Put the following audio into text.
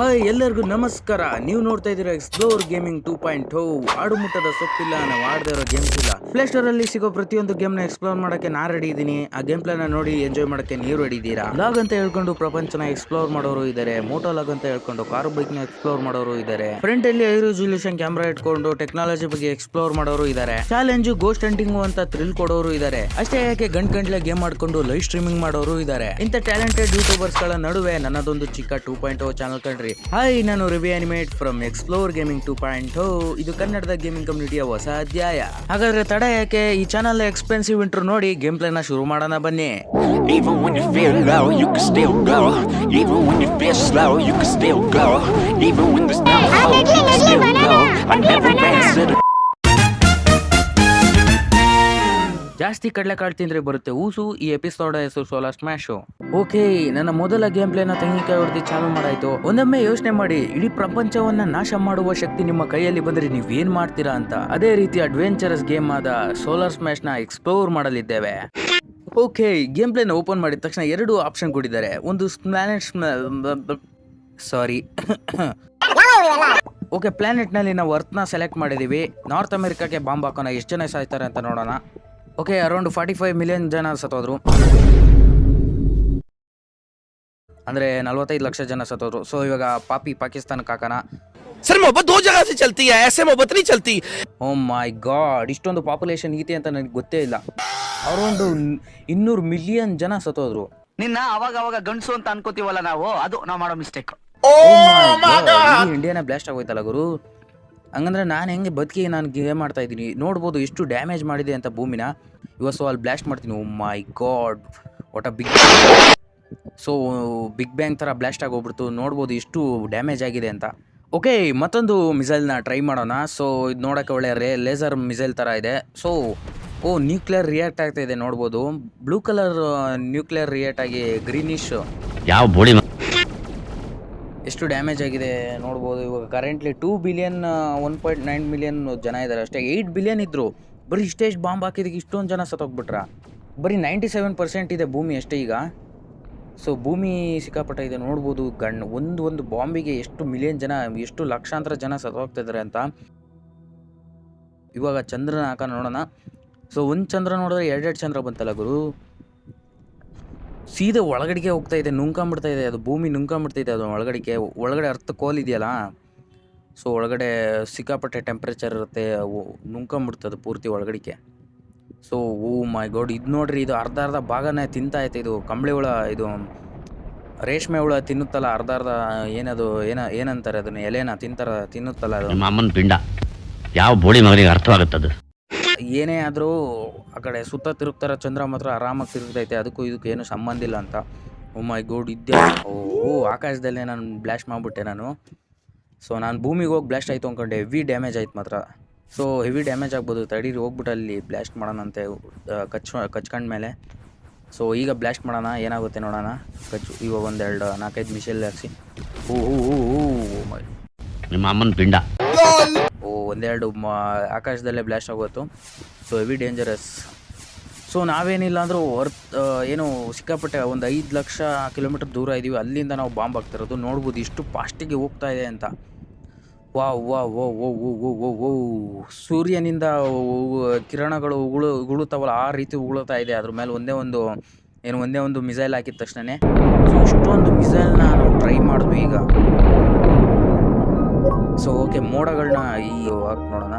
Hi ಎಲ್ಲರಿಗೂ ನಮಸ್ಕಾರ. ನೀವು ನೋಡ್ತಾ ಇದ್ದೀರಾ ಎಕ್ಸ್ಪ್ಲೋರ್ ಗೇಮಿಂಗ್ 2.0. ಆಡುಮುಟ್ಟದ ಸೊಪ್ಪಿಲ್ಲ, ನಾವು ಆಡದೇ ಇರೋ ಗೇಮ್ಸ್ ಇಲ್ಲ. ಪ್ಲೇ ಸ್ಟೋರ್ ಅಲ್ಲಿ ಸಿಗೋ ಪ್ರತಿಯೊಂದು ಗೇಮ್ ನ ಎಕ್ಸ್ಪ್ಲೋರ್ ಮಾಡಕ್ಕೆ ನಾ ರೆಡಿ ಇದ್ದೀನಿ. ಆ ಗೇಮ್ ಪ್ಲೇ ನ ನೋಡಿ ಎಂಜಾಯ್ ಮಾಡಕ್ಕೆ ನೀವು ರೆಡಿ ಇದ್ದೀರಾ? ಲಾಗ್ ಅಂತ ಹೇಳ್ಕೊಂಡು ಪ್ರಪಂಚನ ಎಕ್ಸ್ಪ್ಲೋರ್ ಮಾಡೋರು ಇದ್ದಾರೆ, ಮೋಟೋ ಲಾಗ್ ಅಂತ ಹೇಳ್ಕೊಂಡು ಕಾರು ಬೈಕ್ ನ ಎಕ್ಸ್ಪ್ಲೋರ್ ಮಾಡೋರು ಇದ್ದಾರೆ, ಫ್ರಂಟ್ ಅಲ್ಲಿ ಹೈ ರೆಸಲ್ಯೂಷನ್ ಕ್ಯಾಮ್ರಾ ಇಟ್ಕೊಂಡು ಟೆಕ್ನಾಲಜಿ ಬಗ್ಗೆ ಎಕ್ಸ್ಪ್ಲೋರ್ ಮಾಡೋರು ಇದ್ದಾರೆ, ಚಾಲೆಂಜ್ ಗೋಸ್ಟ್ ಹಂಟಿಂಗ್ ಅಂತ ಥ್ರಿಲ್ ಕೊಡೋರು ಇದ್ದಾರೆ, ಅಷ್ಟೇ ಯಾಕೆ ಗಂಟ್ಲೆ ಗೇಮ್ ಮಾಡ್ಕೊಂಡು ಲೈವ್ ಸ್ಟ್ರೀಮಿಂಗ್ ಮಾಡೋರು ಇದ್ದಾರೆ. ಇಂಥ ಟ್ಯಾಲೆಂಟೆಡ್ ಯೂಟ್ಯೂಬರ್ಸ್ ಗಳ ನಡುವೆ ನನ್ನದೊಂದು ಚಿಕ್ಕ 2.0 ಚಾನಲ್ ಕಂಡ್ರಿ. ಹಾಯ್, ನಾನು Ravi animate from explore gaming 2.0. ಇದು ಕನ್ನಡದ ಗೇಮಿಂಗ್ ಕಮ್ಯುನಿಟಿಯ ಹೊಸ ಅಧ್ಯಾಯ. ಹಾಗಾದ್ರೆ ತಡ ಯಾಕೆ, ಈ ಚಾನಲ್ ಎಕ್ಸ್ಪೆನ್ಸಿವ್ ಇಂಟ್ರೋ ನೋಡಿ ಗೇಮ್ ಪ್ಲೇ ನ ಶುರು ಮಾಡೋಣ ಬನ್ನಿ. Even when you feel low, you can still go. Even when you feel slow, you can still go. Even when there's no hope, you can still go. I never answered. ಜಾಸ್ತಿ ಕಡಲೆಕಾಳು ತಿಂದ್ರೆ ಬರುತ್ತೆ ಊಸು. ಈ episode ಹೆಸರು solar smash. Okay, ನನ್ನ ಮೊದಲ game play ನ ತೆಂಗಿನಕಾಯಿ ಹೊಡೆದು ಚಾಲು ಮಾಡಾಯ್ತು. ಒಂದೊಮ್ಮೆ ಯೋಚನೆ ಮಾಡಿ, ಇಡೀ ಪ್ರಪಂಚವನ್ನ ನಾಶ ಮಾಡುವ ಶಕ್ತಿ ನಿಮ್ಮ ಕೈಯಲ್ಲಿ ಬಂದ್ರೆ ನೀವೇನ್ ಮಾಡ್ತೀರಾ ಅಂತ. ಅದೇ ರೀತಿ ಅಡ್ವೆಂಚರಸ್ ಗೇಮ್ ಆದ ಸೋಲಾರ್ ಸ್ಮ್ಯಾಶ್ ನ ಎಕ್ಸ್ಪ್ಲೋರ್ ಮಾಡಲಿದ್ದೇವೆ. ಓಕೆ, ಗೇಮ್ ಪ್ಲೇ ನ ಓಪನ್ ಮಾಡಿದ ತಕ್ಷಣ ಎರಡು ಆಪ್ಷನ್ ಕೊಟ್ಟಿದ್ದಾರೆ. ಒಂದು ಓಕೆ, ಪ್ಲಾನೆಟ್ ನಲ್ಲಿ ನಾವು ಅರ್ತ್ ನ ಸೆಲೆಕ್ಟ್ ಮಾಡಿದೀವಿ. ನಾರ್ತ್ ಅಮೆರಿಕಾಗೆ ಬಾಂಬ್ ಹಾಕೋಣ. ಎಷ್ಟು ಜನ ಸಾಯ್ತಾರೆ ಅಂತ ನೋಡೋಣ. ಓಕೆ, ಅರೌಂಡ್ 45 ಮಿಲಿಯನ್ ಜನ ಸತ್ತೋದ್ರು, ಅಂದ್ರೆ 45 ಲಕ್ಷ ಜನ ಸತ್ತೋದ್ರು. ಸೊ ಇವಾಗ ಪಾಕಿಸ್ತಾನಕ್ಕೆ ಹಾಕೋಣ. सर मोहब्बत दो जगह से चलती है, ऐसे मोहब्बत नहीं चलती. ಓ ಮೈ ಗಾಡ್, ಇಷ್ಟೊಂದು ಪಾಪ್ಯುಲೇಷನ್ ಐತಿ ಅಂತ ನನಗೆ ಗೊತ್ತೇ ಇಲ್ಲ. ಅರೌಂಡ್ 200 ಮಿಲಿಯನ್ ಜನ ಸತ್ತೋದ್ರು. ನಿನ್ನ ಅವಾಗ ಗಂಡಸು ಅಂತ ಅನ್ಕೋತೀವಲ್ಲ ನಾವು, ಅದು ನಾವು ಮಾಡೋ ಮಿಸ್ಟೇಕ್. ಇಂಡಿಯಾನ ಬ್ಲಾಸ್ಟ್ ಆಗೋಯ್ತಲ್ಲ ಗುರು. ಹಂಗಂದ್ರೆ ನಾನು ಹೆಂಗೆ ಬದುಕಿ ನಾನು ಗೇಮ್ ಮಾಡ್ತಾ ಇದ್ದೀನಿ. ನೋಡ್ಬೋದು ಎಷ್ಟು ಡ್ಯಾಮೇಜ್ ಮಾಡಿದೆ ಅಂತ ಭೂಮಿನ. ಇವತ್ತು ಅಲ್ಲಿ ಬ್ಲಾಸ್ಟ್ ಮಾಡ್ತೀನಿ. Oh my god, what a big. So big bang ಥರ ಬ್ಲಾಸ್ಟ್ ಆಗೋಗ್ಬಿಡ್ತು. ನೋಡ್ಬೋದು ಎಷ್ಟು ಡ್ಯಾಮೇಜ್ ಆಗಿದೆ ಅಂತ. ಓಕೆ, ಮತ್ತೊಂದು ಮಿಸೈಲ್ನ ಟ್ರೈ ಮಾಡೋಣ. ಸೊ ಇದು ನೋಡೋಕ್ಕೆ ಒಳ್ಳೆ ಲೇಸರ್ ಮಿಸೈಲ್ ಥರ ಇದೆ. ಸೊ ನ್ಯೂಕ್ಲಿಯರ್ ರಿಯಾಕ್ಟ್ ಆಗ್ತಾ ಇದೆ. ನೋಡ್ಬೋದು ಬ್ಲೂ ಕಲರ್ ನ್ಯೂಕ್ಲಿಯರ್ ರಿಯಾಕ್ಟ್ ಆಗಿ ಗ್ರೀನಿಶ್ ಯಾವ ಬೋಳಿ ಎಷ್ಟು ಡ್ಯಾಮೇಜ್ ಆಗಿದೆ ನೋಡ್ಬೋದು. ಇವಾಗ ಕರೆಂಟ್ಲಿ 2 ಬಿಲಿಯನ್ 1.9 ಮಿಲಿಯನ್ ಜನ ಇದ್ದಾರೆ ಅಷ್ಟೇ. 8 ಬಿಲಿಯನ್ ಇದ್ರು, ಬರೀ ಇಷ್ಟೇಷ್ಟು ಬಾಂಬ್ ಹಾಕಿದಕ್ಕೆ ಇಷ್ಟೊಂದು ಜನ ಸತ್ತೋಗ್ಬಿಟ್ರ. ಬರೀ 97% ಇದೆ ಭೂಮಿ ಅಷ್ಟೇ ಈಗ. ಸೊ ಭೂಮಿ ಸಿಕ್ಕಾಪಟ್ಟ ಇದೆ ನೋಡ್ಬೋದು. ಒಂದು ಬಾಂಬಿಗೆ ಎಷ್ಟು ಮಿಲಿಯನ್ ಜನ, ಎಷ್ಟು ಲಕ್ಷಾಂತರ ಜನ ಸತ್ತೋಗ್ತಿದ್ದಾರೆ ಅಂತ. ಇವಾಗ ಚಂದ್ರನ ಹಾಕ ನೋಡೋಣ. ಸೊ ಒಂದು ಚಂದ್ರ ನೋಡಿದ್ರೆ 2 ಚಂದ್ರ ಬಂತಲ್ಲ ಗುರು. ಸೀದಾ ಒಳಗಡೆಗೆ ಹೋಗ್ತಾ ಇದೆ, ನುಂಗ್ಕೊಂಬಿಡ್ತಾ ಇದೆ ಅದು. ಭೂಮಿ ನುಂಗ್ಕೊಂಬಿಡ್ತೈತೆ ಅದು ಒಳಗಡೆ ಅರ್ಥ ಕೋಲ್ ಇದೆಯಲ್ಲ. ಸೊ ಒಳಗಡೆ ಸಿಕ್ಕಾಪಟ್ಟೆ ಟೆಂಪ್ರೇಚರ್ ಇರುತ್ತೆ, ನುಂಗ್ಕೊಂಬಿಡ್ತದೆ ಪೂರ್ತಿ ಒಳಗಡೆಗೆ. ಸೊ ಓ ಮೈ ಗಾಡ್, ಇದು ನೋಡ್ರಿ, ಇದು ಅರ್ಧ ಭಾಗನೇ ತಿಂತಾ ಐತೆ. ಇದು ಕಂಬಳಿ ಹುಳ, ಇದು ರೇಷ್ಮೆ ಹುಳ ತಿನ್ನುತ್ತಲ್ಲ ಅರ್ಧ ಏನದು ಏನಂತಾರೆ ಅದನ್ನ, ಎಲೆನ ತಿನ್ನುತ್ತಲ್ಲ ಅದು. ಅಮ್ಮನ ಪಿಂಡ ಯಾವ ಬೋಳಿ ಮಗನಿಗೆ ಅರ್ಥವಾಗುತ್ತದು. ಏನೇ ಆದರೂ ಆ ಕಡೆ ಸುತ್ತ ತಿರುಗ್ತಾರ, ಚಂದ್ರ ಮಾತ್ರ ಆರಾಮಾಗಿ ತಿರುಗ್ತೈತೆ. ಅದಕ್ಕೂ ಇದಕ್ಕೂ ಏನು ಸಂಬಂಧ ಇಲ್ಲ ಅಂತ. ಓ ಮೈ ಗಾಡ್, ಆಕಾಶದಲ್ಲೇ ನಾನು ಬ್ಲಾಸ್ಟ್ ಮಾಡಿಬಿಟ್ಟೆ ನಾನು. ಸೊ ನಾನು ಭೂಮಿಗೆ ಹೋಗಿ ಬ್ಲಾಸ್ಟ್ ಆಯಿತು ಅಂದ್ಕೊಂಡೆ. ಹೆವಿ ಡ್ಯಾಮೇಜ್ ಆಯ್ತು ಮಾತ್ರ. ಸೊ ಹೆವಿ ಡ್ಯಾಮೇಜ್ ಆಗ್ಬೋದು. ತಡೀರಿ, ಹೋಗ್ಬಿಟ್ಟು ಅಲ್ಲಿ ಬ್ಲಾಸ್ಟ್ ಮಾಡೋಣಂತೆ ಕಚ್ಕೊಂಡ್ಮೇಲೆ. ಸೊ ಈಗ ಬ್ಲಾಸ್ಟ್ ಮಾಡೋಣ, ಏನಾಗುತ್ತೆ ನೋಡೋಣ. ಇವಾಗ 1-2-4-5 ಮಿಸೈಲ್ ಹಾಕ್ಸಿ. ನಿಮ್ಮ ಅಮ್ಮನ ಪಿಂಡ. ಒಂದೆರಡು ಆಕಾಶದಲ್ಲೇ ಬ್ಲಾಸ್ಟ್ ಆಗೋಯ್ತು. So heavy dangerous. ಸೊ ನಾವೇನಿಲ್ಲ ಅಂದರೂ ಏನು ಸಿಕ್ಕಾಪಟ್ಟೆ 5 ಲಕ್ಷ ಕಿಲೋಮೀಟರ್ ದೂರ ಇದ್ದೀವಿ. ಅಲ್ಲಿಂದ ನಾವು ಬಾಂಬ್ ಆಗ್ತಿರೋದು. ನೋಡ್ಬೋದು ಇಷ್ಟು ಫಾಸ್ಟಿಗೆ ಹೋಗ್ತಾ ಇದೆ ಅಂತ. ಸೂರ್ಯನಿಂದ ಕಿರಣಗಳು ಉಗುಳುತ್ತಾವಲ್ಲ, ಆ ರೀತಿ ಉಗುಳುತ್ತಾ ಇದೆ. ಅದ್ರ ಮೇಲೆ ಒಂದೇ ಒಂದು ಮಿಸೈಲ್ ಹಾಕಿದ ತಕ್ಷಣನೇ. ಸೊ ಇಷ್ಟೊಂದು ಮಿಸೈಲ್ನ ನಾವು ಟ್ರೈ ಮಾಡಿದ್ವಿ ಈಗ. ಸೊ ಓಕೆ, ಮೋಡಗಳನ್ನ ಈಗ ಹಾಕಿ ನೋಡೋಣ.